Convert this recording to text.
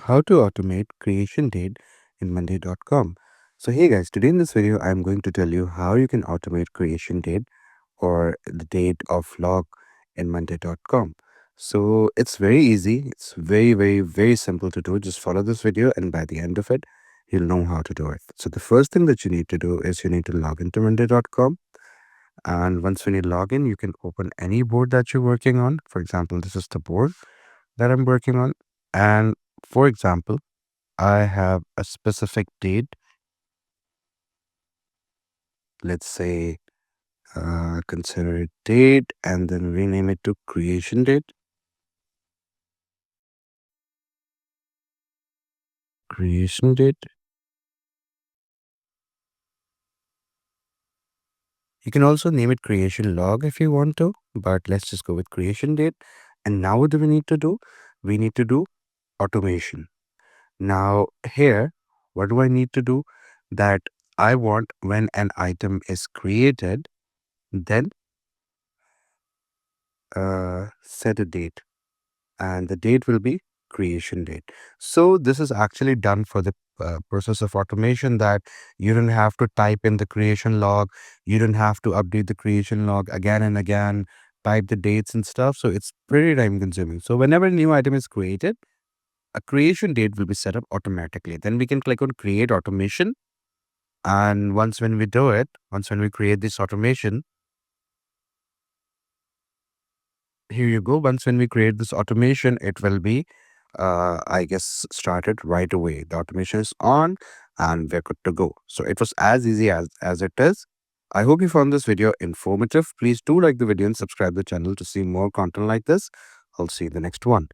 How to automate creation date in monday.com. So hey guys, today in this video I'm going to tell you how you can automate creation date or the date of log in monday.com. So it's very easy. It's very simple to do. Just follow this video and by the end of it you'll know how to do it. So the first thing that you need to do is you need to log into monday.com, and once when you log in you can open any board that you're working on. For example, this is the board that I'm working on, and for example I have a specific date. Let's say consider it date and then rename it to creation date. Creation date. You can also name it creation log if you want to, but let's just go with creation date. And now what do we need to do? We need to do automation. Now here, what do I need to do? That I want when an item is created, then set a date, and the date will be creation date. So this is actually done for the process of automation, that you don't have to type in the creation log, you don't have to update the creation log again and again, type the dates and stuff. So it's pretty time consuming. So whenever a new item is created, a creation date will be set up automatically. Then we can click on create automation, and once when we create this automation, here you go. Once when we create this automation, it will be I guess started right away. The automation is on and we're good to go. So it was as easy as it is. I hope you found this video informative. Please do like the video and subscribe the channel to see more content like this. I'll see you in the next one.